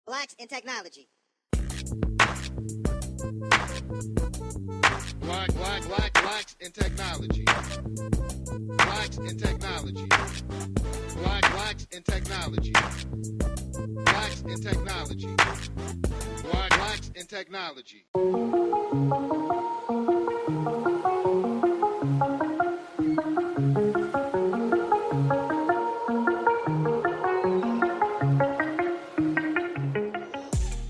Blacks in technology. Blacks in technology. Blacks in technology. Blacks in technology. Blacks in technology. Blacks in technology.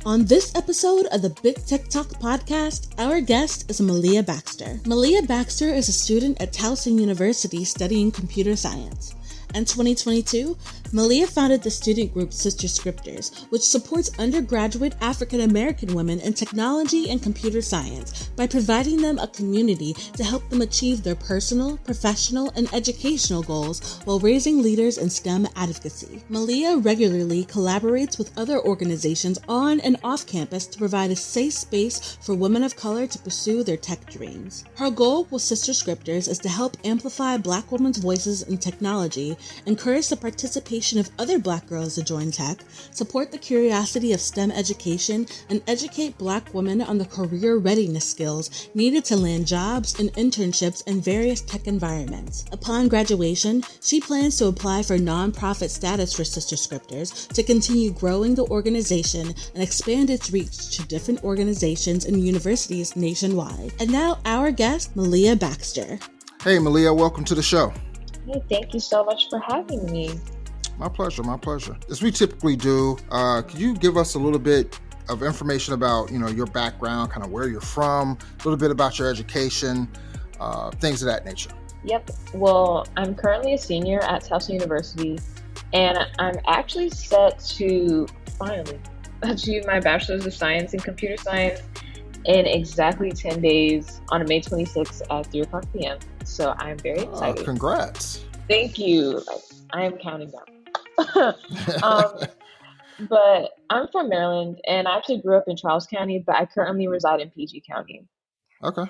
On this episode of the Big Tech Talk podcast, our guest is Maliya Baxter. Maliya Baxter is a student at Towson University studying computer science. In 2022, Maliya founded the student group Sister Scripters, which supports undergraduate African American women in technology and computer science by providing them a community to help them achieve their personal, professional, and educational goals while raising leaders in STEM advocacy. Maliya regularly collaborates with other organizations on and off campus to provide a safe space for women of color to pursue their tech dreams. Her goal with Sister Scripters is to help amplify Black women's voices in technology, encourage the participation of other Black girls to join tech, support the curiosity of STEM education, and educate Black women on the career readiness skills needed to land jobs and internships in various tech environments. Upon graduation, she plans to apply for nonprofit status for Sister Scripters to continue growing the organization and expand its reach to different organizations and universities nationwide. And now, our guest, Maliya Baxter. Hey, Maliya, welcome to the show. Hey, thank you so much for having me. My pleasure. As we typically do, could you give us a little bit of information about, your background, kind of where you're from, a little bit about your education, things of that nature? Yep. Well, I'm currently a senior at Towson University, and I'm actually set to finally achieve my Bachelors of Science in Computer Science in exactly 10 days on May 26th at 3 o'clock p.m. So I'm very excited. Congrats. Thank you. I am counting down. But I'm from Maryland, and I actually grew up in Charles County, but I currently reside in PG County. Okay.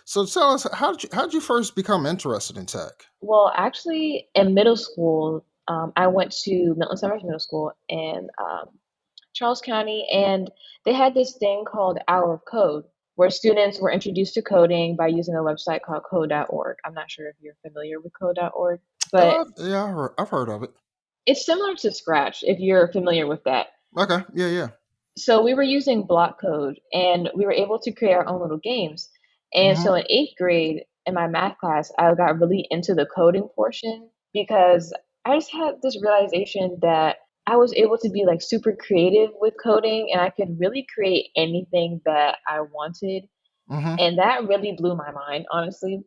So tell us, how did you first become interested in tech? Well, actually, in middle school, I went to Milton Summers Middle School in Charles County, and they had this thing called Hour of Code, where students were introduced to coding by using a website called code.org. I'm not sure if you're familiar with code.org, but yeah, I've heard of it. it's similar to Scratch, if you're familiar with that. Okay, yeah. So we were using block code, and we were able to create our own little games. And so in 8th grade, in my math class, I got really into the coding portion because I just had this realization that I was able to be like super creative with coding, and I could really create anything that I wanted. And that really blew my mind, honestly.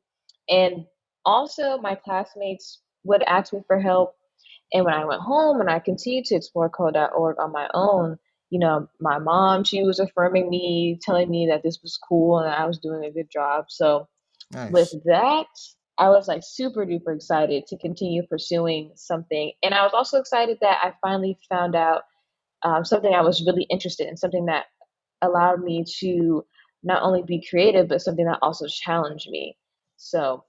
And also my classmates would ask me for help. And when I went home and I continued to explore code.org on my own, my mom, she was affirming me, telling me that this was cool and I was doing a good job. So Nice. with that, I was like super duper excited to continue pursuing something. And I was also excited that I finally found out something I was really interested in, something that allowed me to not only be creative, but something that also challenged me. So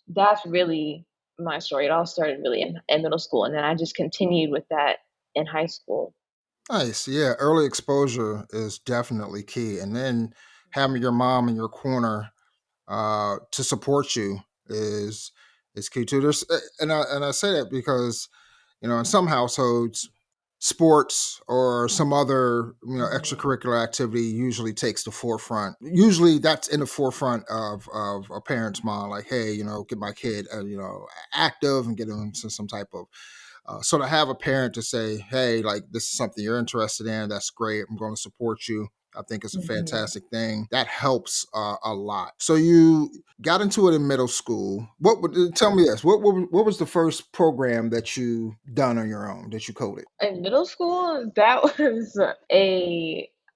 that's really my story. It all started really in middle school, and then I just continued with that in high school. Nice. Yeah, early exposure is definitely key. And then having your mom in your corner to support you is key too. And I say that because, in some households, sports or some other extracurricular activity usually takes the forefront. Usually that's in the forefront of a parent's mind, like, hey, get my kid active and get them into some type of so to have a parent to say, hey, like, this is something you're interested in, that's great, I'm going to support you, I think it's a fantastic thing. That helps a lot. So you got into it in middle school. Tell me this? What was the first program that you done on your own, that you coded? In middle school, that was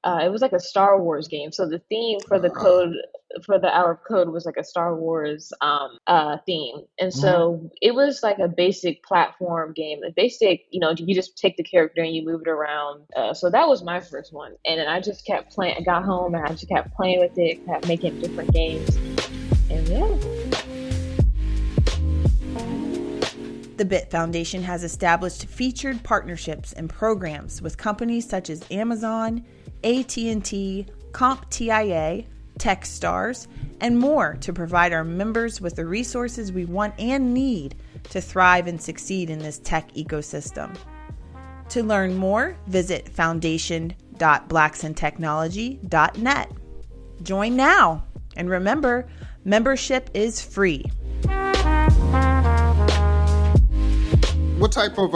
it was like a Star Wars game. So the theme for the code for the Hour of Code was like a Star Wars theme, and so it was like a basic platform game. A basic, you just take the character and you move it around. So that was my first one, and then I just kept playing. I got home and I just kept playing with it, kept making different games, and yeah. The BIT Foundation has established featured partnerships and programs with companies such as Amazon, AT&T, CompTIA, Techstars, and more to provide our members with the resources we want and need to thrive and succeed in this tech ecosystem. To learn more, visit foundation.blacksintechnology.net. Join now, and remember, membership is free. What type of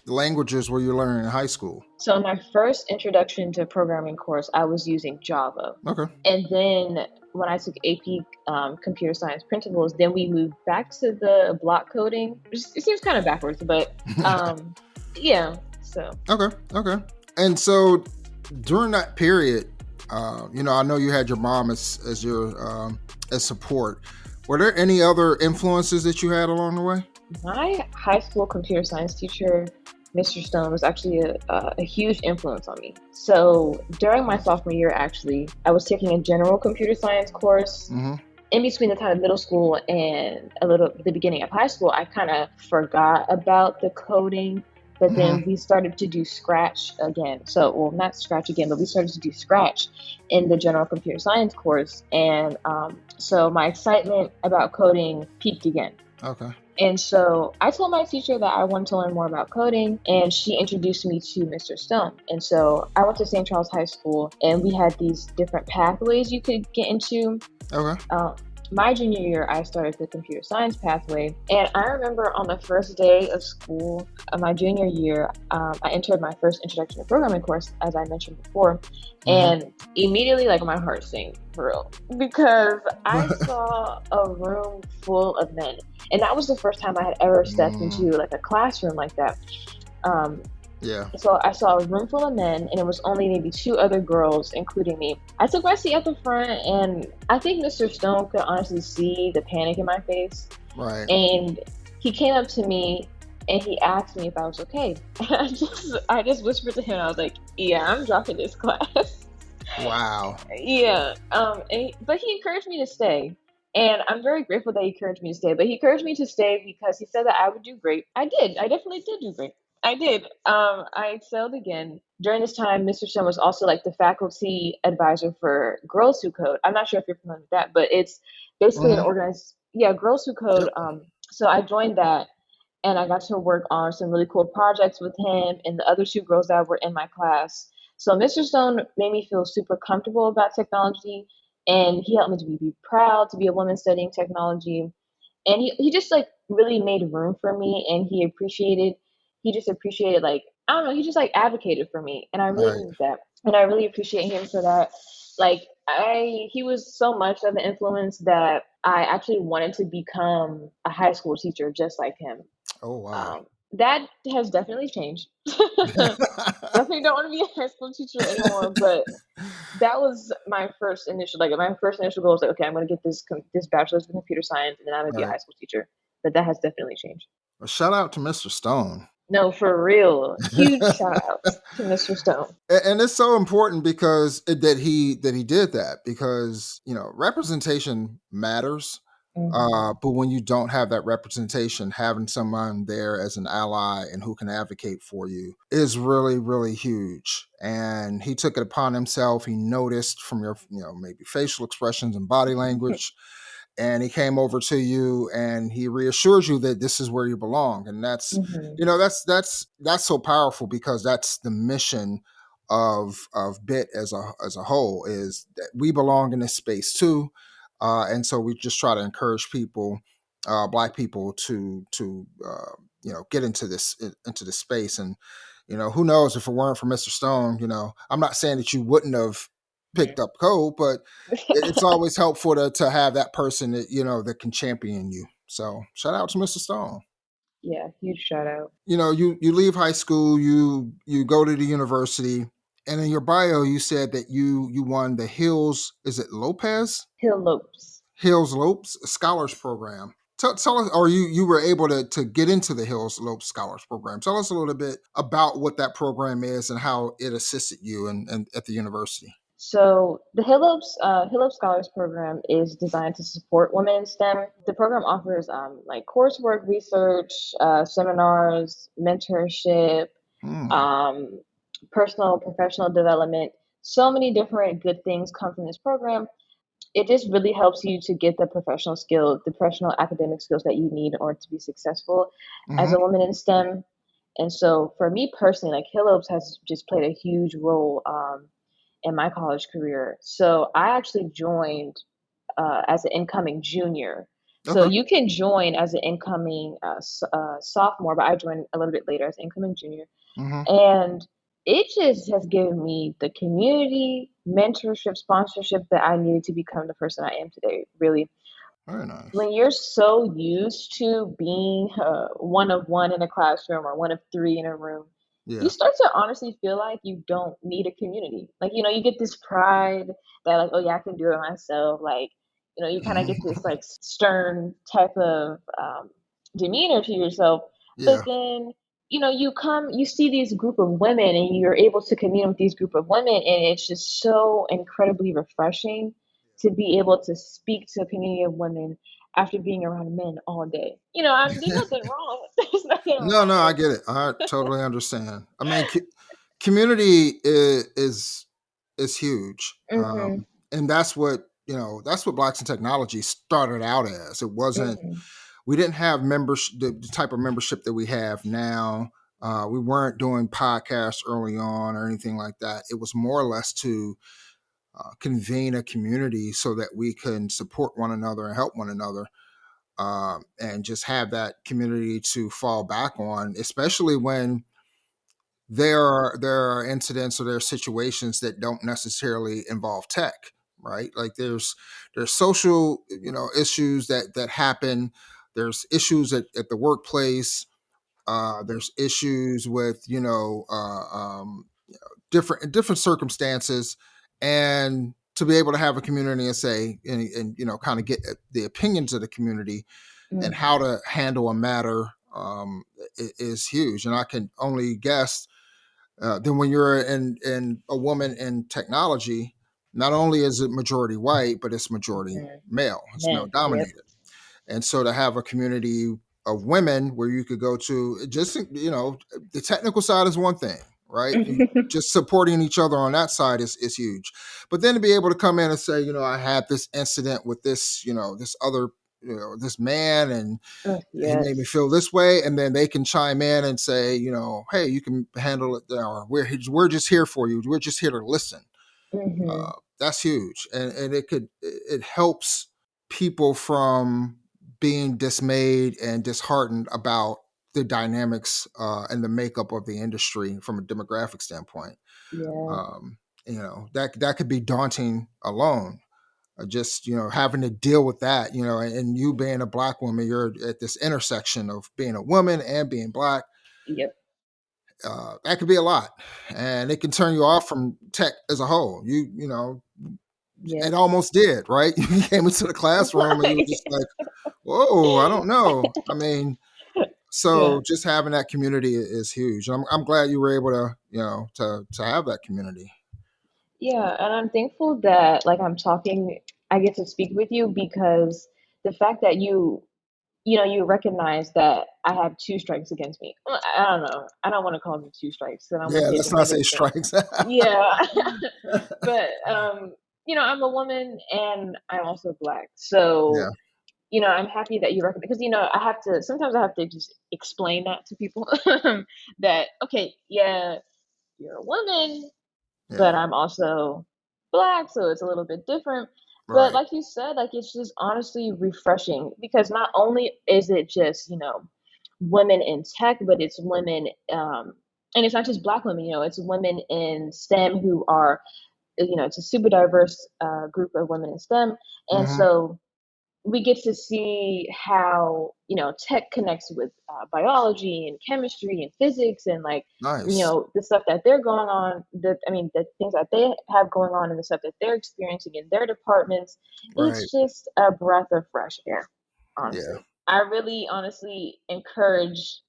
languages were you learning in high school? So my first introduction to programming course, I was using Java. Okay. And then when I took AP computer science principles, then we moved back to the block coding. It seems kind of backwards, but yeah. So Okay. And so during that period, I know you had your mom as your as support. Were there any other influences that you had along the way? My high school computer science teacher, Mr. Stone, was actually a huge influence on me. So during my sophomore year, actually, I was taking a general computer science course. Mm-hmm. In between the time of middle school and the beginning of high school, I kind of forgot about the coding. But then we started to do Scratch again. So, well, not Scratch again, but we started to do Scratch in the general computer science course. And so my excitement about coding peaked again. Okay. And so I told my teacher that I wanted to learn more about coding, and she introduced me to Mr. Stone. And so I went to St. Charles High School, and we had these different pathways you could get into. Okay. My junior year, I started the computer science pathway. And I remember on the first day of school, my junior year, I entered my first introduction to programming course, as I mentioned before. And immediately, like, my heart sank for real, because I saw a room full of men. And that was the first time I had ever stepped into like a classroom like that. Yeah. So I saw a room full of men, and it was only maybe two other girls, including me. I took my seat at the front, and I think Mr. Stone could honestly see the panic in my face. Right. And he came up to me, and he asked me if I was okay. And I just whispered to him, I was like, "Yeah, I'm dropping this class." Wow. Yeah. But he encouraged me to stay. And I'm very grateful that he encouraged me to stay. But he encouraged me to stay because he said that I would do great. I did. I definitely did do great. I did. I excelled again. During this time, Mr. Stone was also like the faculty advisor for Girls Who Code. I'm not sure if you're familiar with that, but it's basically an organized, Girls Who Code. Yep. So I joined that, and I got to work on some really cool projects with him and the other two girls that were in my class. So Mr. Stone made me feel super comfortable about technology, and he helped me to be proud to be a woman studying technology. And he just like really made room for me, and he just appreciated, like, I don't know, he just like advocated for me, and I really Right. needed that. And I really appreciate him for that. Like, he was so much of an influence that I actually wanted to become a high school teacher just like him. Oh, wow. That has definitely changed. Definitely don't want to be a high school teacher anymore, but that was my first initial goal was like, okay, I'm going to get this bachelor's in computer science, and then I'm going to be a Right. high school teacher. But that has definitely changed. Well, shout out to Mr. Stone. No, for real. Huge shout out to Mr. Stone. And it's so important because that he did that, because representation matters. But when you don't have that representation, having someone there as an ally and who can advocate for you is really, really huge. And he took it upon himself. He noticed from your, maybe facial expressions and body language, and he came over to you and he reassures you that this is where you belong. And that's, that's so powerful, because that's the mission of BIT as a whole, is that we belong in this space too. And so we just try to encourage people, Black people, to get into this space. And who knows, if it weren't for Mr. Stone, I'm not saying that you wouldn't have picked up code, but it's always helpful to have that person that that can champion you. So shout out to Mr. Stone. Yeah, huge shout out. You leave high school, you go to the university, and in your bio you said that you won the Hills, is it Lopez? Hill Lopes. Hills Lopes Scholars Program. Tell us, or you were able to get into the Hills Lopes Scholars Program. Tell us a little bit about what that program is and how it assisted you and at the university. So the Hill Oak Scholars Program is designed to support women in STEM. The program offers like coursework, research, seminars, mentorship, Mm, um, personal professional development. So many different good things come from this program. It just really helps you to get the professional skills, the professional academic skills that you need in order to be successful as hmm a woman in STEM. And so for me personally, like Hill Oaks has just played a huge role in my college career. So I actually joined as an incoming junior. So Okay. you can join as an incoming sophomore, but I joined a little bit later as an incoming junior. hmm And it just has given me the community, mentorship, sponsorship that I needed to become the person I am today, really. Very nice. When you're so used to being one of one in a classroom or one of three in a room, you Yeah. start to honestly feel like you don't need a community. Like, you get this pride that, like, oh, yeah, I can do it myself. Like, you kind of get this, like, stern type of demeanor to yourself. But Yeah. then, you see these group of women and you're able to commune with these group of women, and it's just so incredibly refreshing to be able to speak to a community of women after being around men all day. There's nothing wrong. There's nothing No, no, wrong I with get it. I totally understand. I mean, community is huge, it. and that's what Blacks in Technology started out as. It wasn't. Hmm. We didn't have members the type of membership that we have now. We weren't doing podcasts early on or anything like that. It was more or less to convene a community so that we can support one another and help one another, and just have that community to fall back on, especially when there are incidents or there are situations that don't necessarily involve tech, right? Like there's social issues that happen. There's issues at the workplace. There's issues with different circumstances, and to be able to have a community and say and kind of get the opinions of the community and Hmm. how to handle a matter, is huge. And I can only guess, then when you're in a woman in technology, not only is it majority white, but it's majority Hmm. male. It's male Men. Yep. dominated. And so to have a community of women where you could go to, just the technical side is one thing, right? Just supporting each other on that side is huge. But then to be able to come in and say, I had this incident with this other, this man, and Oh, he made me yes. feel this way, and then they can chime in and say, hey, you can handle it, or we're just here for you. We're just here to listen. Hmm. That's huge, and it helps people from being dismayed and disheartened about the dynamics, and the makeup of the industry from a demographic standpoint. Yeah. Um, that could be daunting alone. Just having to deal with that, and you being a Black woman, you're at this intersection of being a woman and being Black. Yep. That could be a lot, and it can turn you off from tech as a whole. It Yep. almost did, right? You came into the classroom and you were Right. just like, whoa, I don't know. I mean, Yeah. so just having that community is huge. And I'm glad you were able to, to have that community. Yeah. And I'm thankful that, like, I get to speak with you because the fact that you recognize that I have two strikes against me. Well, I don't know. I don't want to call them two strikes, because I don't want Yeah, to say let's not say negative things. strikes. Yeah. But I'm a woman and I'm also Black. So, Yeah, I'm happy that you recommend, because I have to just explain that to people that, okay, yeah, you're a woman, but yeah, I'm also Black, so it's a little bit different. But right. like you said, like, it's just honestly refreshing, because not only is it just, women in tech, but it's women, and it's not just Black women, it's women in STEM who are, it's a super diverse group of women in STEM. And hmm so we get to see how, tech connects with biology and chemistry and physics, and, like, Nice. the stuff that they're going on, the things that they have going on, and the stuff that they're experiencing in their departments. Right. It's just a breath of fresh air, Yeah. honestly. I really honestly encourage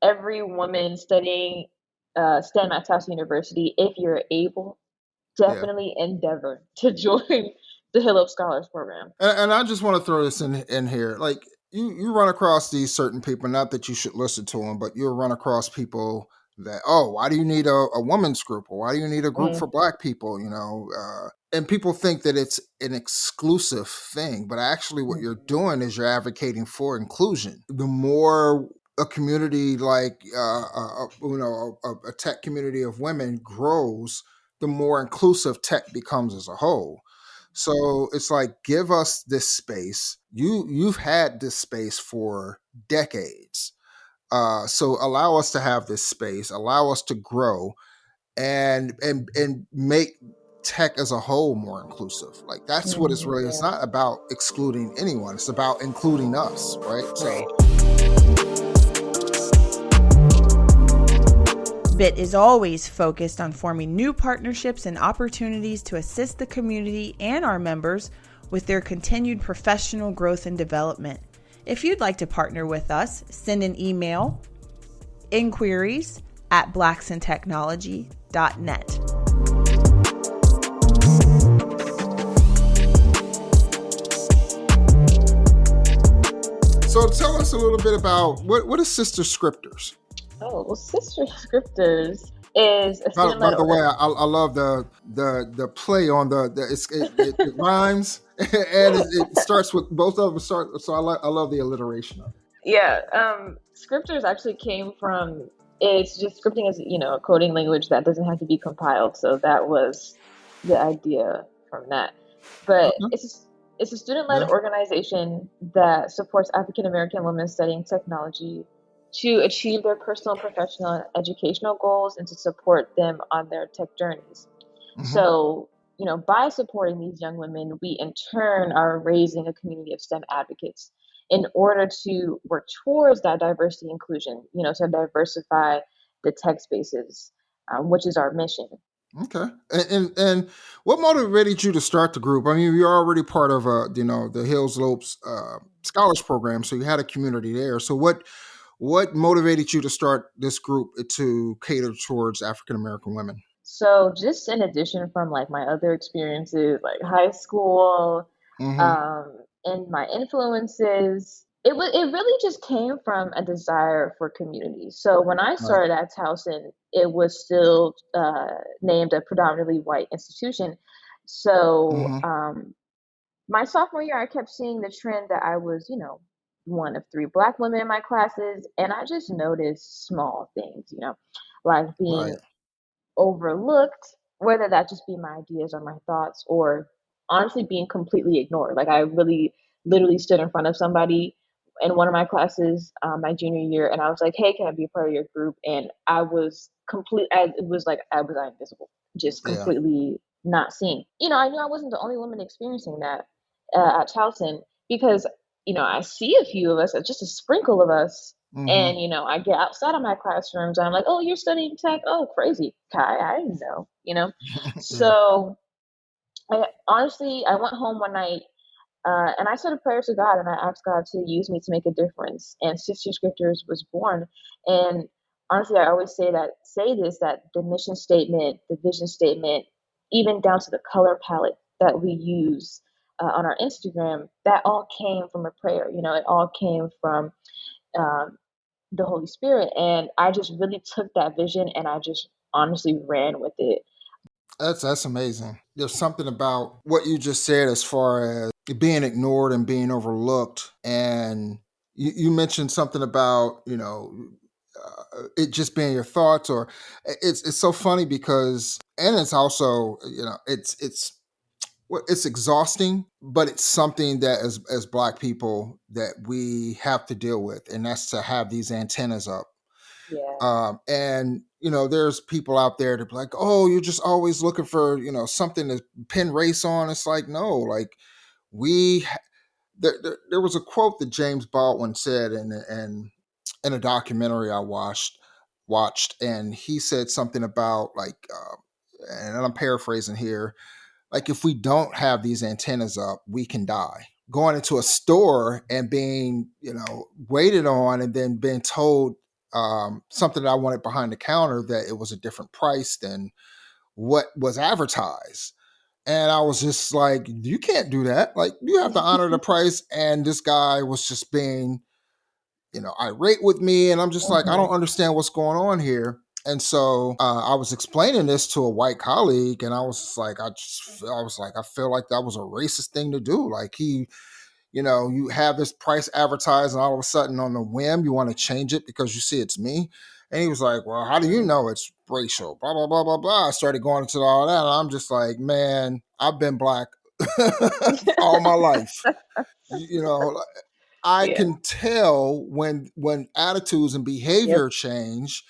every woman studying STEM at Tufts University, if you're able Yeah. definitely endeavor to join the Hill of Scholars program. And I just want to throw this in here. Like you run across these certain people, not that you should listen to them, but you'll run across people that, oh, why do you need a women's group, or why do you need a group Mm, for Black people? And people think that it's an exclusive thing, but actually, what you're mhm, doing is you're advocating for inclusion. The more a community like a tech community of women grows, the more inclusive tech becomes as a whole. So it's like, give us this space. You've had this space for decades. So allow us to have this space. Allow us to grow and make tech as a whole more inclusive. Like that's what it's really. It's yeah, not about excluding anyone. It's about including us, right? So right. BIT is always focused on forming new partnerships and opportunities to assist the community and our members with their continued professional growth and development. If you'd like to partner with us, send an email, inquiries@blacksintechnology.net. so tell us a little bit about what is Sister Scripters. Oh, well, Sister Scripters is a By student-led the way, organ. I love the play on it rhymes and it starts with both of them start. So I love the alliteration of it. Yeah, Scripters actually came from, it's just scripting is, a coding language that doesn't have to be compiled. So that was the idea from that. But Okay. it's a student-led Yeah. organization that supports African American women studying technology to achieve their personal, professional, and educational goals and to support them on their tech journeys. Hmm. So, by supporting these young women, we in turn are raising a community of STEM advocates in order to work towards that diversity inclusion, to diversify the tech spaces, which is our mission. Okay. And what motivated you to start the group? I mean, you're already part of the Hill Slopes Scholars Program, so you had a community there. So what motivated you to start this group to cater towards African American women? So, just in addition from like my other experiences, like high school, Hmm. um, and my influences, it really just came from a desire for community. So when I Right. started at Towson, it was still named a predominantly white institution. So Hmm. my sophomore year, I kept seeing the trend that I was, one of three Black women in my classes, and I just noticed small things, like Right. being overlooked, whether that just be my ideas or my thoughts, or honestly being completely ignored. Like I really literally stood in front of somebody in one of my classes, my junior year, and I was like, "Hey, can I be a part of your group?" And I was it was like I was invisible, just Yeah. completely not seen. I knew I wasn't the only woman experiencing that at Charleston because I see a few of us, just a sprinkle of us, Hmm. and I get outside of my classrooms and I'm like, "Oh, you're studying tech? Oh, crazy, Kai! I didn't know." Yeah. So I went home one night and I said a prayer to God and I asked God to use me to make a difference. And Sister Scriptures was born. And honestly, I always say this that the mission statement, the vision statement, even down to the color palette that we use on our Instagram, that all came from a prayer. It all came from um, the Holy Spirit. And I just really took that vision and I just honestly ran with it. That's amazing. There's something about what you just said as far as being ignored and being overlooked, and you mentioned something about it just being your thoughts, or it's so funny because, and it's also it's exhausting, but it's something that as Black people that we have to deal with, and that's to have these antennas up. Yeah. And there's people out there that be like, oh, you're just always looking for something to pin race on. It's like, no, like we there was a quote that James Baldwin said in a documentary I watched, and he said something about like, and I'm paraphrasing here, like if we don't have these antennas up, we can die. Going into a store and being, waited on and then being told something that I wanted behind the counter that it was a different price than what was advertised. And I was just like, you can't do that. Like, you have to honor the price. And this guy was just being, irate with me. And I'm just like, I Hmm. don't understand what's going on here. And so I was explaining this to a white colleague, and I was just like, I feel like that was a racist thing to do. Like, you have this price advertised, and all of a sudden, on the whim, you want to change it because you see it's me. And he was like, well, how do you know it's racial? Blah, blah, blah, blah, blah. I started going into all that. And I'm just like, man, I've been black all my life. You know, I Yeah. can tell when attitudes and Yep. behavior change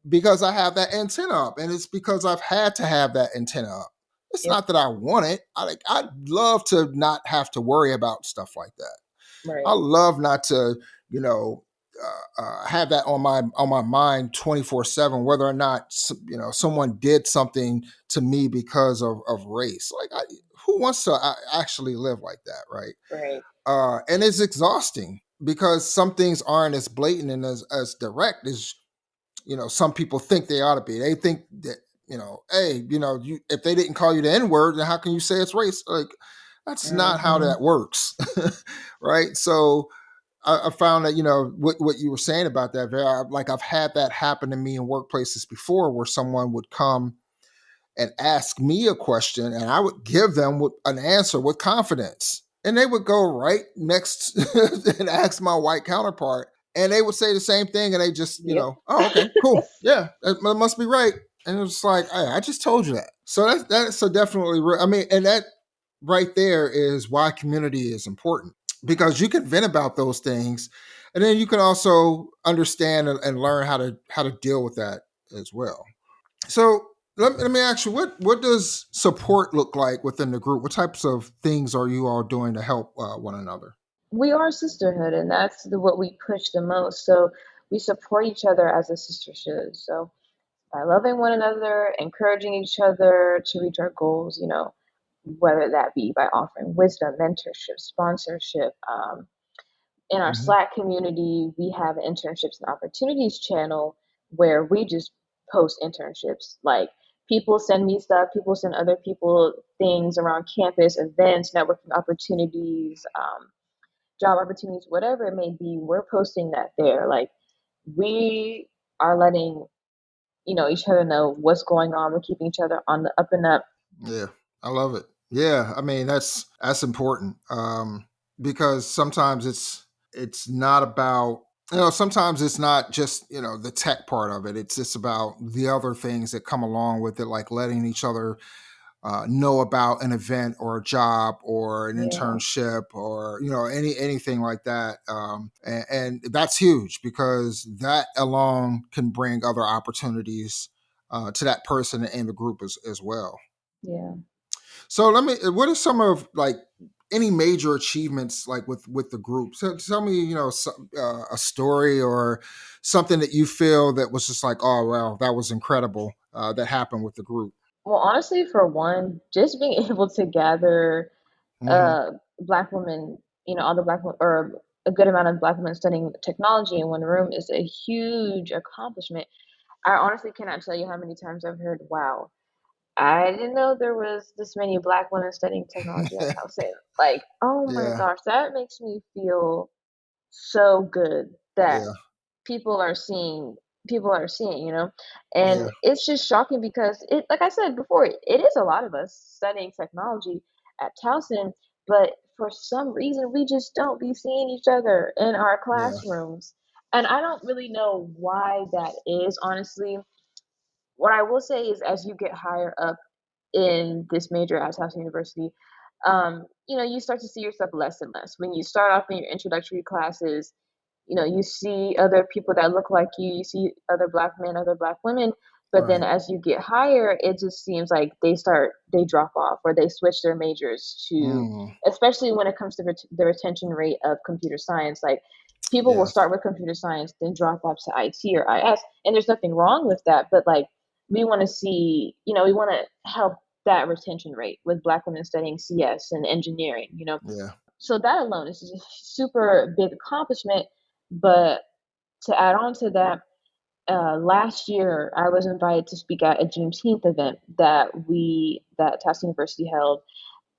because I have that antenna up. And it's because I've had to have that antenna up. It's Yep. not that I want it. I'd love to not have to worry about stuff like that. I Right. love not to, you know, have that on my mind 24/7, whether or not someone did something to me because of race. Like, who wants to actually live like that, right? Right. And it's exhausting because some things aren't as blatant and as direct as some people think they ought to be. They think that hey, you if they didn't call you the N word, then how can you say it's race? Like, that's not how Hmm. that works, right? So I found that what you were saying about that, like, I've had that happen to me in workplaces before, where someone would come and ask me a question, and I would give them an answer with confidence, and they would go right next and ask my white counterpart, and they would say the same thing, and they just Yep. oh, okay, cool, yeah, that must be right. And it was like, hey, I just told you that. So that's so definitely I mean, and that right there is why community is important, because you can vent about those things, and then you can also understand and learn how to deal with that as well. So let me ask you, what does support look like within the group? What types of things are you all doing to help one another? We are a sisterhood, and that's what we push the most. So we support each other as a sister should. So by loving one another, encouraging each other to reach our goals, whether that be by offering wisdom, mentorship, sponsorship. In our Hmm. Slack community, we have an internships and opportunities channel where we just post internships. Like, people send me stuff, people send other people things around campus, events, networking opportunities, job opportunities, whatever it may be. We're posting that there. Like, we are letting each other know what's going on. We're keeping each other on the up and up. Yeah, I love it. Yeah, I mean, that's important, because sometimes it's not about sometimes it's not just the tech part of it. It's just about the other things that come along with it, like letting each other know about an event or a job or an Yeah. internship or anything like that, and that's huge because that alone can bring other opportunities to that person and the group as well. Yeah. So what are some of, like, any major achievements, like, with the group? So tell me, a story or something that you feel that was just like, oh well, that was incredible, that happened with the group. Well, honestly, for one, just being able to gather Hmm. Black women, all the Black women, or a good amount of Black women studying technology in one room is a huge accomplishment. I honestly cannot tell you how many times I've heard, wow, I didn't know there was this many Black women studying technology at Towson. Like, oh my Yeah, gosh, that makes me feel so good that yeah, people are seeing people are seeing. And yeah, it's just shocking because it, like I said before, it is a lot of us studying technology at Towson, but for some reason we just don't be seeing each other in our yeah. classrooms. And I don't really know why that is, honestly. What I will say is, as you get higher up in this major at Towson University, you start to see yourself less and less. When you start off in your introductory classes, you see other people that look like you see other Black men, other Black women, but then Right. as you get higher, it just seems like they drop off or they switch their majors to, Mm, especially when it comes to the retention rate of computer science. Like, people will yes. start with computer science, then drop off to IT or IS, and there's nothing wrong with that, but like, we want to help that retention rate with Black women studying CS and engineering. Yeah. So that alone is a super big accomplishment. But to add on to that, last year I was invited to speak at a Juneteenth event that Tufts University held.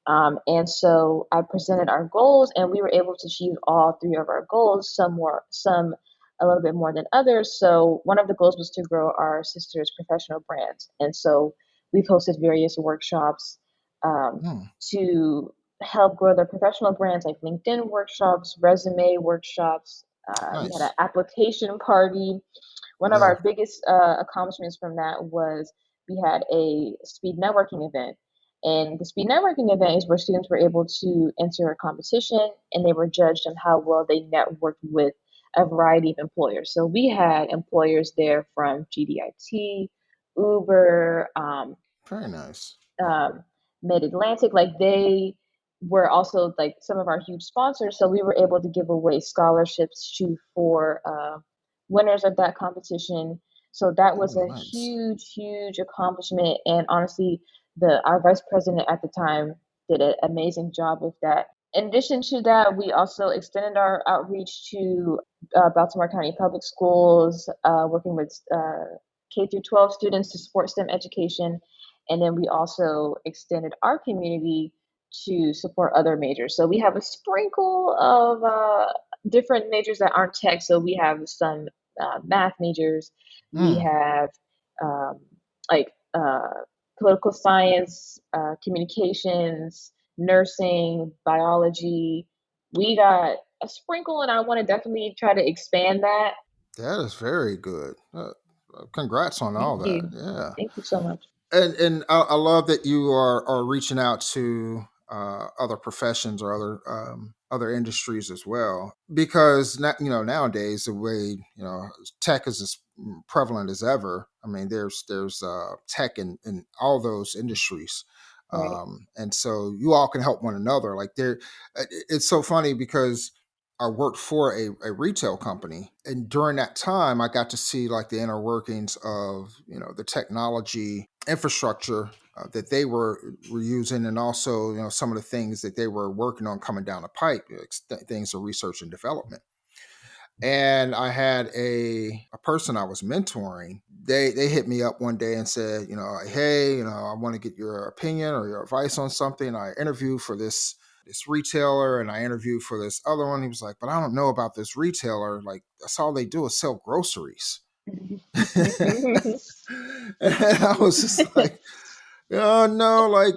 And so I presented our goals, and we were able to achieve all three of our goals. Some more, some a little bit more than others. So one of the goals was to grow our sisters' professional brands, and so we've hosted various workshops um, Hmm, to help grow their professional brands, like LinkedIn workshops, resume workshops. We had an nice. application party. One of Yeah. our biggest accomplishments from that was we had a speed networking event. And the speed networking event is where students were able to enter a competition and they were judged on how well they networked with a variety of employers. So we had employers there from GDIT, Uber, Very nice. um, Mid Atlantic. Like they were also like some of our huge sponsors, so we were able to give away scholarships to four winners of that competition. So that Oh, was a nice. huge accomplishment, and honestly, the our vice president at the time did an amazing job with that. In addition to that, we also extended our outreach to Baltimore County Public Schools, working with K through 12 students to support STEM education. And then we also extended our community to support other majors. So we have a sprinkle of different majors that aren't tech. So we have some math majors. We Hmm. have um, like political science, communications, nursing, biology. We got a sprinkle, and I want to definitely try to expand that. That is very good. Congrats on all Thank that. you. Yeah. Thank you so much. And I love that you are reaching out to other professions or other industries as well, because nowadays the way tech is as prevalent as ever. I mean, there's tech in all those industries, Right. and so you all can help one another. Like it's so funny because I worked for a retail company, and during that time, I got to see like the inner workings of the technology infrastructure that they were using, and also some of the things that they were working on coming down the pipe, things of research and development. And I had a person I was mentoring. They hit me up one day and said, hey, I want to get your opinion or your advice on something. I interviewed for this retailer and I interviewed for this other one. He was like, but I don't know about this retailer. Like that's all they do is sell groceries. And I was just like, oh no, like,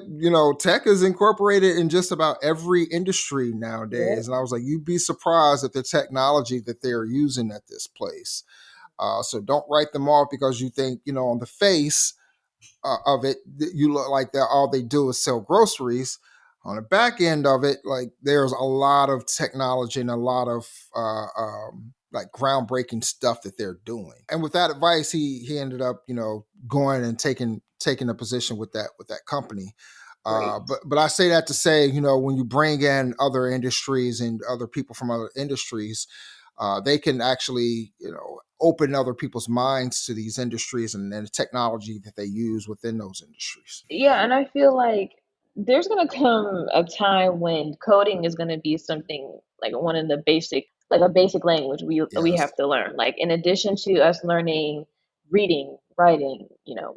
tech is incorporated in just about every industry Yeah, nowadays. And I was like, you'd be surprised at the technology that they're using at this place. So don't write them off because you think, on the face of it, you look like that all they do is sell groceries. On the back end of it, like there's a lot of technology and a lot of like groundbreaking stuff that they're doing. And with that advice, he ended up going and taking a position with that company. great. But I say that to say, when you bring in other industries and other people from other industries, they can actually, open other people's minds to these industries and the technology that they use within those industries. Yeah, and I feel like there's gonna come a time when coding is gonna be something like one of the basic, like a basic language we Yes. have to learn. Like in addition to us learning reading, writing,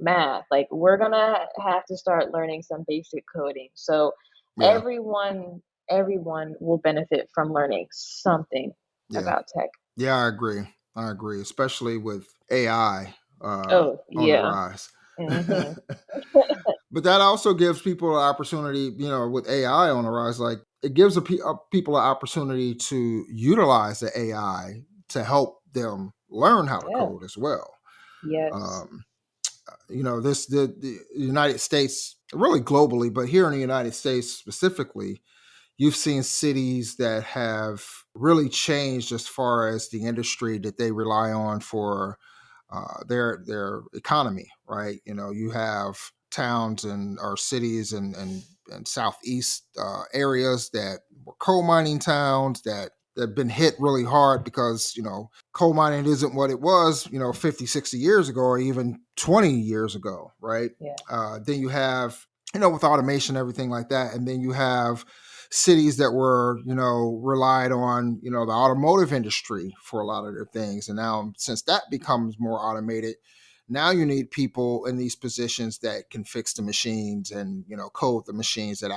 math, like we're gonna have to start learning some basic coding. So Yeah. everyone will benefit from learning something Yeah. about tech. Yeah. I agree, especially with AI Oh, on the yeah. rise. Hmm. But that also gives people an opportunity, with AI on the rise, like it gives people an opportunity to utilize the AI to help them learn how to Yeah. code as well. Yes. Um, the United States, really globally, but here in the United States specifically, you've seen cities that have really changed as far as the industry that they rely on for their economy, right? You have towns and or cities and southeast areas that were coal mining towns that have been hit really hard because coal mining isn't what it was 50, 60 years ago or even 20 years ago, right? Yeah. Then you have with automation, everything like that, and then you have cities that were, relied on, the automotive industry for a lot of their things. And now, since that becomes more automated, now you need people in these positions that can fix the machines and, code the machines that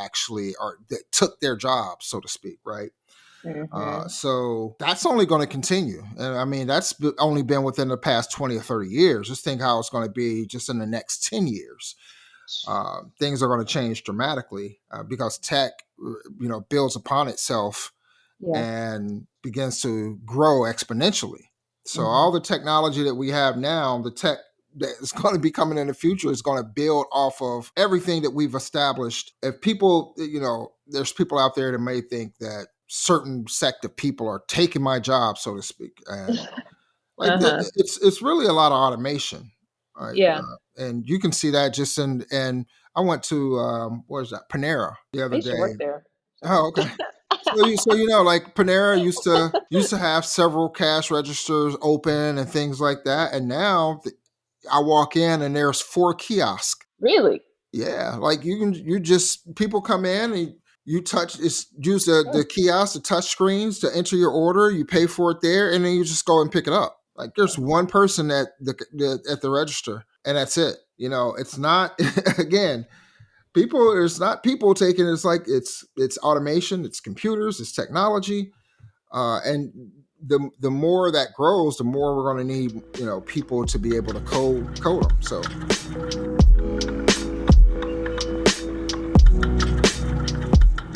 took their jobs, so to speak, right? Mm-hmm. So that's only going to continue. And I mean, only been within the past 20 or 30 years. Just think how it's going to be just in the next 10 years. Things are going to change dramatically because tech, builds upon itself Yeah. and begins to grow exponentially. So Mm-hmm. all the technology that we have now, the tech that is going to be coming in the future is going to build off of everything that we've established. If people, there's people out there that may think that certain sect of people are taking my job, so to speak, and Uh-huh. it's really a lot of automation, right? Yeah. And you can see that just in. I went to what is that, Panera, the I other used to day. work there. So. Oh, okay. Like Panera used to have several cash registers open and things like that, and now I walk in and there's 4 kiosks. Really? Yeah, like people come in and you use Hmm. the kiosk, the touch screens to enter your order. You pay for it there, and then you just go and pick it up. Like there's one person at the register, and that's it. It's not again. It's not people taking it. It's like it's automation, it's computers, it's technology, and the more that grows, the more we're going to need people to be able to code them. So.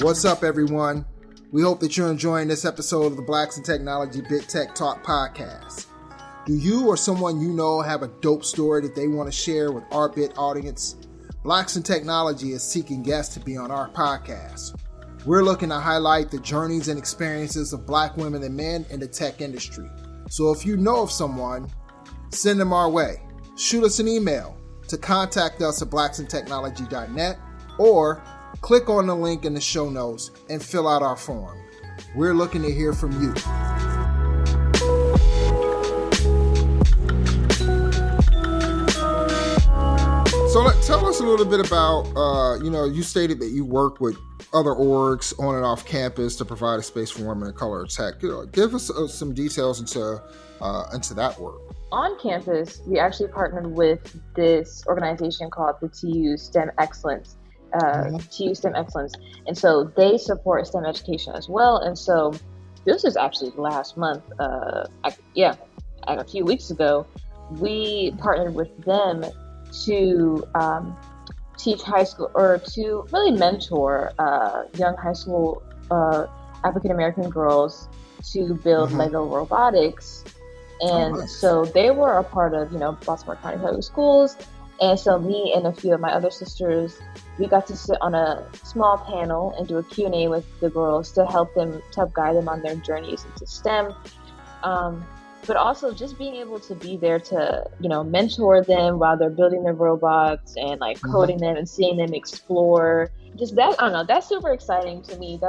What's up, everyone? We hope that you're enjoying this episode of the Blacks in Technology Big Tech Talk podcast. Do you or someone you know have a dope story that they want to share with our bit audience? Blacks in Technology is seeking guests to be on our podcast. We're looking to highlight the journeys and experiences of Black women and men in the tech industry. So if you know of someone, send them our way. Shoot us an email to contact us at blacksintechnology.net or click on the link in the show notes and fill out our form. We're looking to hear from you. So tell us a little bit about, you stated that you work with other orgs on and off campus to provide a space for women of color in tech. Give us some details into that work. On campus, we actually partnered with this organization called the TU STEM Excellence. TU STEM Excellence. And so they support STEM education as well. And so this was actually last month, a few weeks ago, we partnered with them to teach high school or to really mentor young high school African-American girls to build Lego robotics. And so they were a part of, Baltimore County Public Schools. And so me and a few of my other sisters, we got to sit on a small panel and do a Q&A with the girls to help guide them on their journeys into STEM. But also just being able to be there to, mentor them while they're building their robots and coding them and seeing them explore. Just that, I don't know, that's super exciting to me.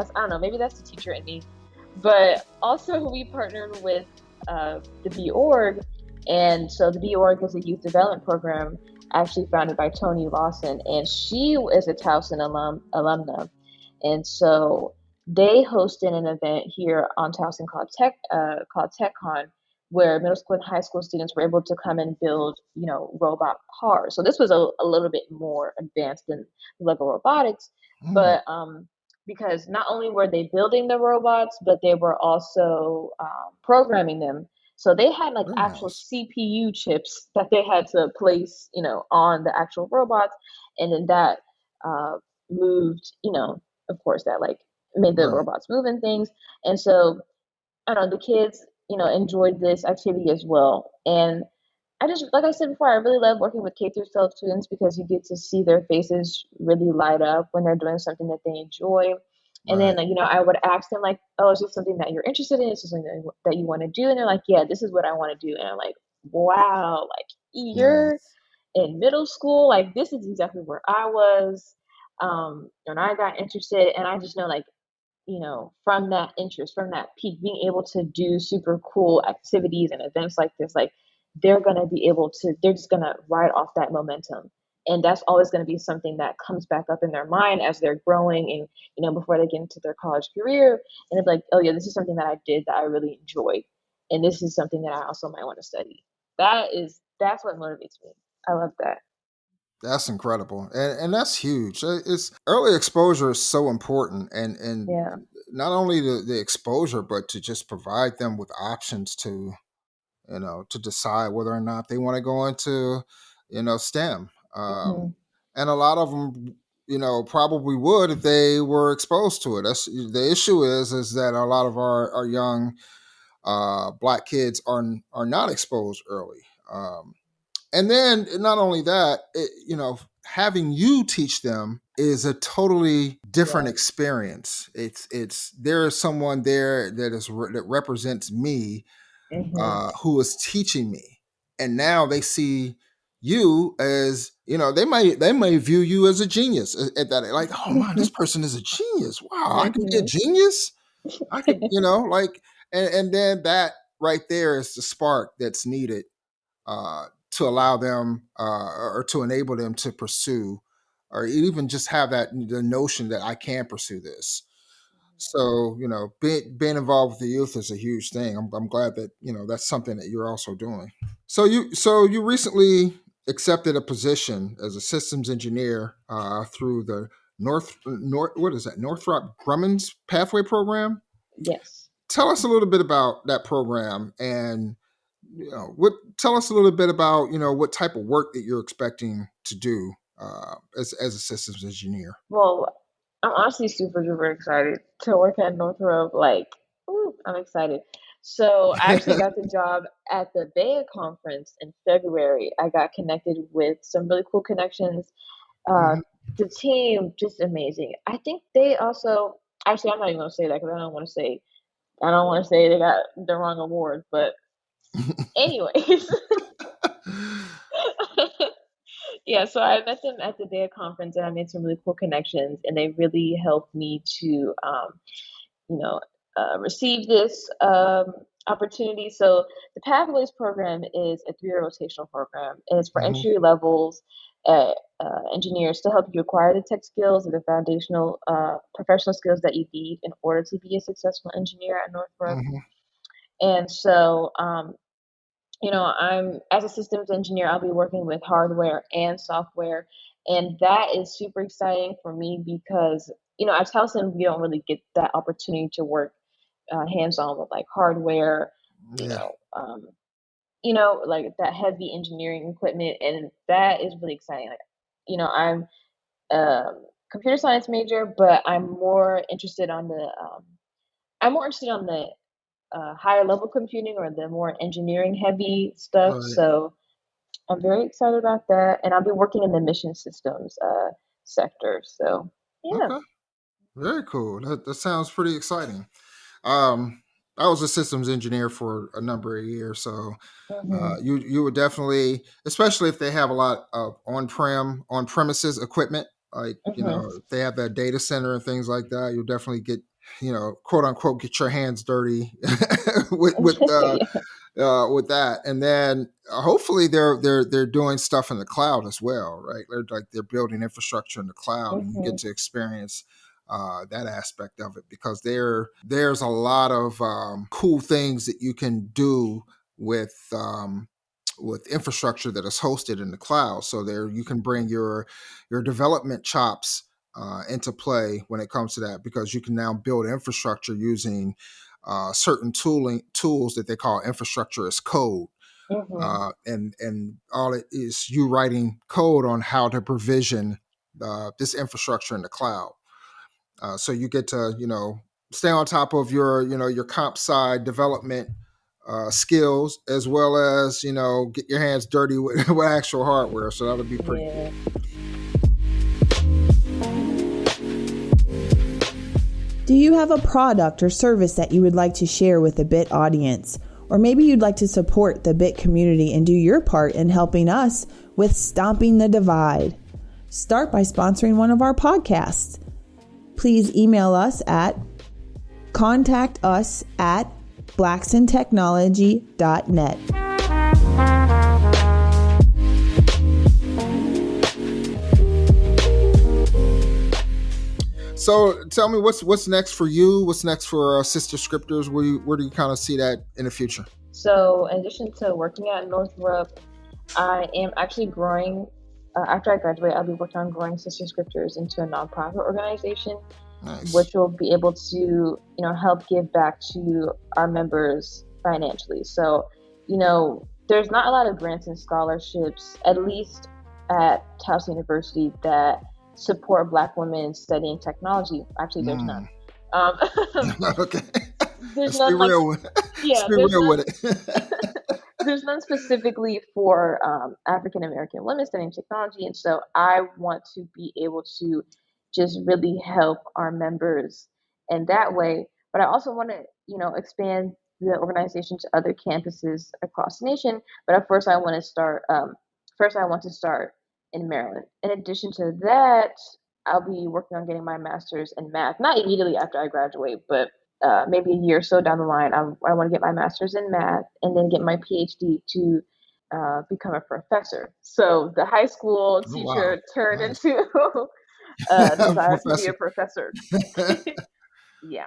Maybe that's the teacher in me. But also we partnered with the B Org. And so the B Org is a youth development program actually founded by Toni Lawson, and she is a Towson alumna. And so they hosted an event here on Towson called TechCon, where middle school and high school students were able to come and build, robot cars. So this was a little bit more advanced than Lego robotics, but because not only were they building the robots, but they were also programming them. So they had actual CPU chips that they had to place, on the actual robots. And then that moved, of course, that made the robots move and things. And so, I don't know, the kids, enjoyed this activity as well. And I just, like I said before, I really love working with K through 12 students because you get to see their faces really light up when they're doing something that they enjoy. And then, I would ask them oh, is this something that you're interested in? Is this something that you want to do? And they're like, yeah, this is what I want to do. And I'm like, wow, you're in middle school. This is exactly where I was. And I got interested, and I just know from that interest, from that peak, being able to do super cool activities and events like this, they're just going to ride off that momentum. And that's always going to be something that comes back up in their mind as they're growing and, before they get into their college career. And it's like, oh yeah, this is something that I did that I really enjoyed. And this is something that I also might want to study. That's what motivates me. I love that. That's incredible, and that's huge. It's early exposure is so important, and Yeah. not only the exposure, but to just provide them with options to to decide whether or not they want to go into STEM. Hmm. And a lot of them, probably would if they were exposed to it. That's the issue is that a lot of our young Black kids are not exposed early. And then not only that, having you teach them is a totally different Yeah. experience. It's there is someone there that represents me, Hmm. who is teaching me, and now they see you as they may view you as a genius at that, like, oh man, this person is a genius. Wow, I could be a Hmm. genius. I could, like, and then that right there is the spark that's needed to allow them or to enable them to pursue, or even just have the notion that I can pursue this. So being involved with the youth is a huge thing. I'm glad that that's something that you're also doing. So you recently accepted a position as a systems engineer through the North what is that, Northrop Grumman's Pathway Program. Yes. Tell us a little bit about that program, and what tell us a little bit about what type of work that you're expecting to do as a systems engineer. Well, I'm honestly super duper excited to work at Northrop. Like, ooh, I'm excited. So I actually got the job at the BEA conference in February. I got connected with some really cool connections. Uh, Mhm. the team just amazing. I think they also actually I'm not even gonna say that because I don't want to say they got the wrong award. But anyways, yeah. So I met them at the BEA conference and I made some really cool connections, and they really helped me to you know, receive this opportunity. So the Pathways program is a 3-year rotational program, and it's for Mhm. entry levels engineers to help you acquire the tech skills and the foundational professional skills that you need in order to be a successful engineer at Northrop. Mhm. And so, I'm as a systems engineer, I'll be working with hardware and software, and that is super exciting for me because at Towson we don't really get that opportunity to work hands-on with like hardware, you Yeah. know, um, like that heavy engineering equipment, and that is really exciting. Like, I'm computer science major, but I'm more interested on the higher level computing or the more engineering heavy stuff. Right. So I'm very excited about that, and I'll be working in the mission systems sector. So yeah. Okay. Very cool. That sounds pretty exciting. Um, I was a systems engineer for a number of years, so Hmm. you would definitely, especially if they have a lot of on premises equipment, like Hmm. if they have that data center and things like that, you'll definitely get quote unquote get your hands dirty Yeah. with that, and then hopefully they're doing stuff in the cloud as well, right? They're building infrastructure in the cloud, and you get Hmm. to experience that aspect of it, because there's a lot of cool things that you can do with infrastructure that is hosted in the cloud. So there you can bring your development chops into play when it comes to that, because you can now build infrastructure using certain tools that they call infrastructure as code, Hmm. and all it is you writing code on how to provision this infrastructure in the cloud. So you get to stay on top of your comp side development skills, as well as get your hands dirty with actual hardware. So that'll be pretty Yeah. cool. Do you have a product or service that you would like to share with the BIT audience? Or maybe you'd like to support the BIT community and do your part in helping us with stomping the divide? Start by sponsoring one of our podcasts. Please email us at contactus@blacksintechnology.net. So tell me what's next for you? What's next for Sister Scripters? Where do you kind of see that in the future? So, in addition to working at Northrop, I am actually growing. After I graduate, I'll be working on growing Sister Scriptures into a nonprofit organization, Nice. which will be able to, help give back to our members financially. So, there's not a lot of grants and scholarships, at least at Taos University, that support Black women studying technology. Actually, there's none. Mm. Um, Okay. there's Let's be none like, real. Let's yeah, be there's real none. with it. There's none specifically for African American women studying technology, and so I want to be able to just really help our members in that way. But I also want to, expand the organization to other campuses across the nation. But at first, I want to start. First, I want to start in Maryland. In addition to that, I'll be working on getting my master's in math, not immediately after I graduate, but maybe a year or so down the line, I want to get my master's in math and then get my PhD to become a professor. So the high school Oh, wow. teacher turned Nice. into desire to be a Professor. professor. Yeah.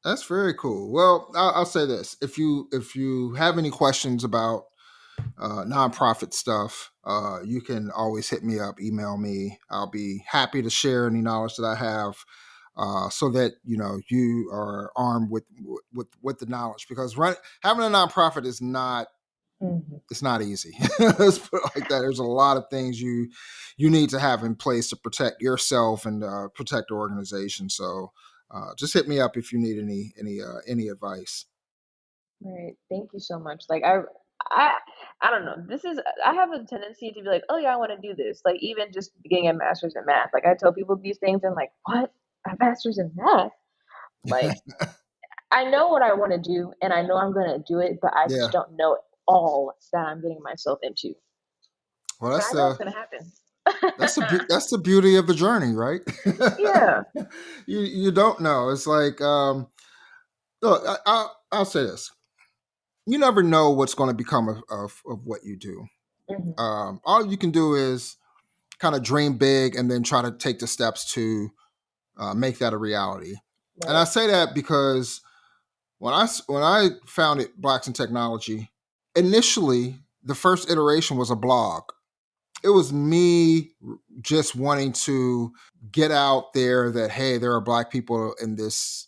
That's very cool. Well, I'll say this: if you have any questions about nonprofit stuff, you can always hit me up, email me. I'll be happy to share any knowledge that I have, so that you are armed with the knowledge. Because having a nonprofit is not Mhm. it's not easy. Let's put it like that. There's a lot of things you need to have in place to protect yourself and protect the organization. So just hit me up if you need any advice. Right. Thank you so much. Like I I don't know. I have a tendency to be like, oh yeah, I want to do this. Like even just getting a master's in math. Like I tell people these things and like, what? A master's in math? Like I know what I want to do and I know I'm going to do it, but I just Yeah. don't know all that I'm getting myself into. Well, But I know it's going to happen. that's the beauty of the journey, right? Yeah. You don't know. It's like look, I'll say this: you never know what's going to become of what you do. Hmm. All you can do is kind of dream big and then try to take the steps to make that a reality. And I Right. say that because when I founded Blacks in Technology, initially the first iteration was a blog. It was me just wanting to get out there that hey, there are Black people in this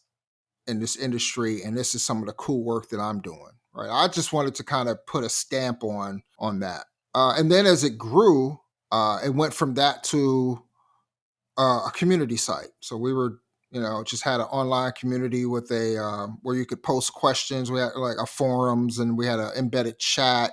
industry, and this is some of the cool work that I'm doing. Right. I just wanted to kind of put a stamp on that. And then as it grew, it went from that to a community site. So we were, just had an online community with a where you could post questions. We had like a forums, and we had an embedded chat.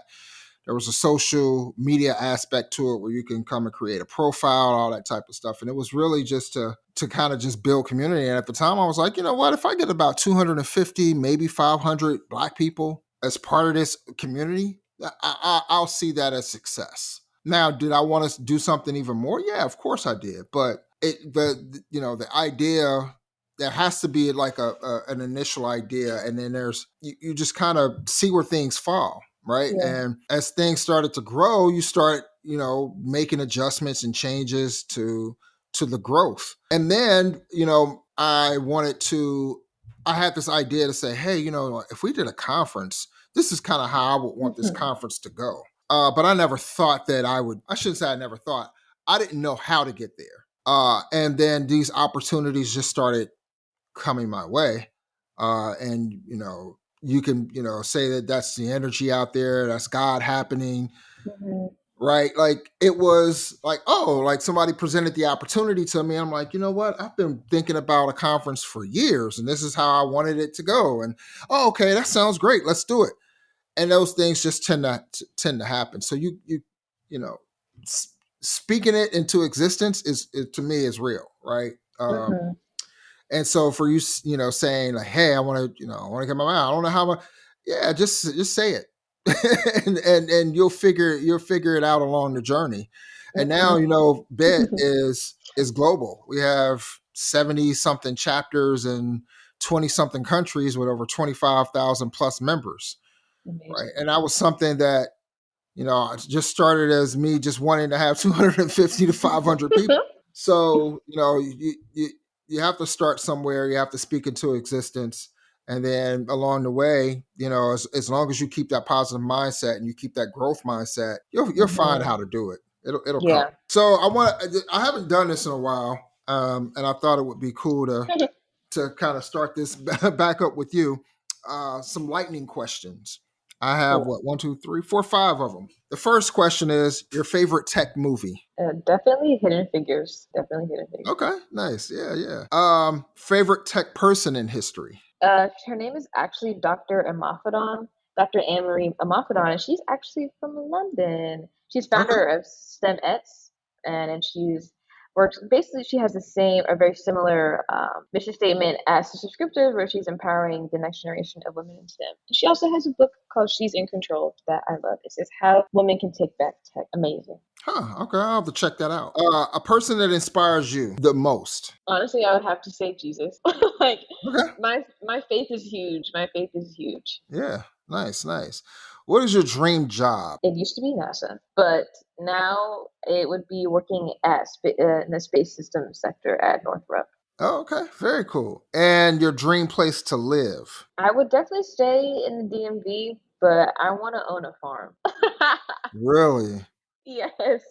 There was a social media aspect to it where you can come and create a profile, all that type of stuff. And it was really just to kind of just build community. And at the time, I was like, you know what? If I get about 250, maybe 500 Black people as part of this community, I'll see that as success. Now, did I want to do something even more? Yeah, of course I did. But the idea, there has to be like an initial idea, and then you just kind of see where things fall, right? Yeah. And as things started to grow, you start making adjustments and changes to the growth. And then I had this idea to say, hey, if we did a conference, this is kind of how I would want this conference to go. But I never thought that I shouldn't say I never thought, I didn't know how to get there. And then these opportunities just started coming my way. And, you can, say that that's the energy out there, that's God happening, Hmm. right? Like it was like, oh, like somebody presented the opportunity to me. I'm like, you know what? I've been thinking about a conference for years, and this is how I wanted it to go. And, oh, okay, that sounds great. Let's do it. And those things just tend to happen. So you know, speaking it into existence to me is real, right? Hmm. And so for you, saying like, hey, I want to get my mind. I don't know how. Yeah, just say it, and you'll figure it out along the journey. And now Hmm. BIT is global. We have 70 something chapters in 20 something countries with over 25,000 plus members, right? Amazing. And that was something that it just started as me just wanting to have 250 to 500 people. So you have to start somewhere. You have to speak into existence. And then along the way, as long as you keep that positive mindset and you keep that growth mindset, you'll find how to do it. It'll come. Yeah. So I haven't done this in a while. And I thought it would be cool to kind of start this back up with you. Some lightning questions. I have Cool. 1, 2, 3, 4, 5 of them. The first question is your favorite tech movie. Definitely Hidden Figures. Definitely Hidden Figures. Okay, nice. Yeah. Favorite tech person in history. Her name is actually Dr. Amafadon, Dr. Anne-Marie Amafadon, and she's actually from London. She's founder of STEMets, and she's works. Basically, she has a very similar mission statement as Sister Scriptures, where she's empowering the next generation of women in STEM. She also has a book called "She's in Control" that I love. It says how women can take back tech. Amazing. Huh, okay, I'll have to check that out. A person that inspires you the most. Honestly, I would have to say Jesus. Like, Okay. my faith is huge. My faith is huge. Yeah, nice. What is your dream job? It used to be NASA, but now it would be working in the space systems sector at Northrop. Oh, okay, very cool. And your dream place to live? I would definitely stay in the DMV, but I want to own a farm. Really? Yes,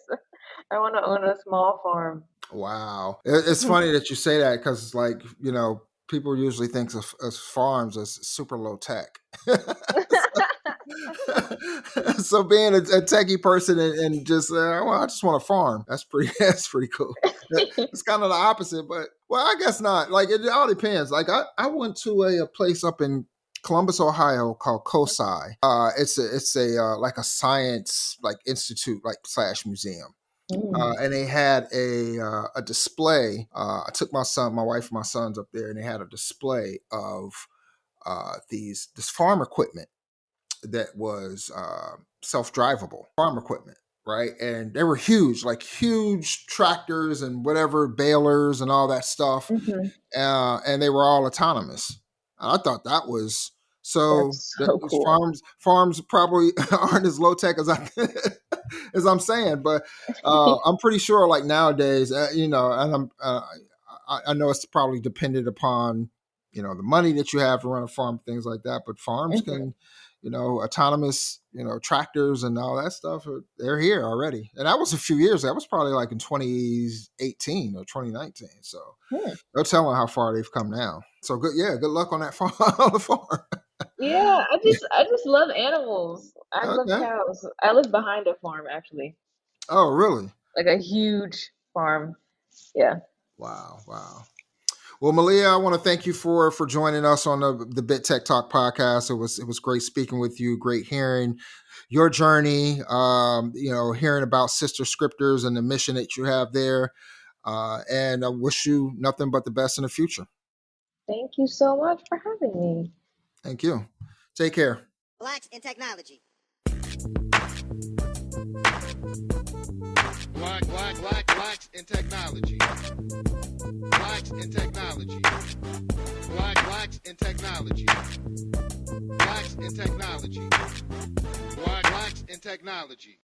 I want to own a small farm. Wow. It's funny that you say that because, people usually think of farms as super low tech. So being a techie person and just, I just want a farm. That's pretty cool. It's kind of the opposite, but I guess not. Like, it all depends. Like, I went to a place up in Columbus, Ohio called COSI. It's a science institute / museum. And they had a display. I took my wife and my sons up there, and they had a display of this farm equipment that was self-drivable farm equipment, right? And they were huge, like huge tractors and whatever, balers and all that stuff. And they were all autonomous. I thought that was That's so cool. Farms probably aren't as low tech as as I'm saying, but I'm pretty sure like nowadays, and I know it's probably dependent upon the money that you have to run a farm, things like that. But farms can, autonomous, tractors and all that stuff, they're here already. And that was a few years. That was probably like in 2018 or 2019. So no telling how far they've come now. So good luck on that farm. On the farm. Yeah, I just love animals. I love cows. I live behind a farm, actually. Oh, really? Like a huge farm. Yeah. Wow. Well, Maliya, I want to thank you for joining us on the Bit Tech Talk podcast. It was great speaking with you. Great hearing your journey. Hearing about Sister Scriptures and the mission that you have there. And I wish you nothing but the best in the future. Thank you so much for having me. Thank you. Take care. Blacks in technology. Blacks in technology. Blacks in technology. Blacks in technology. Blacks in technology. Blacks in technology.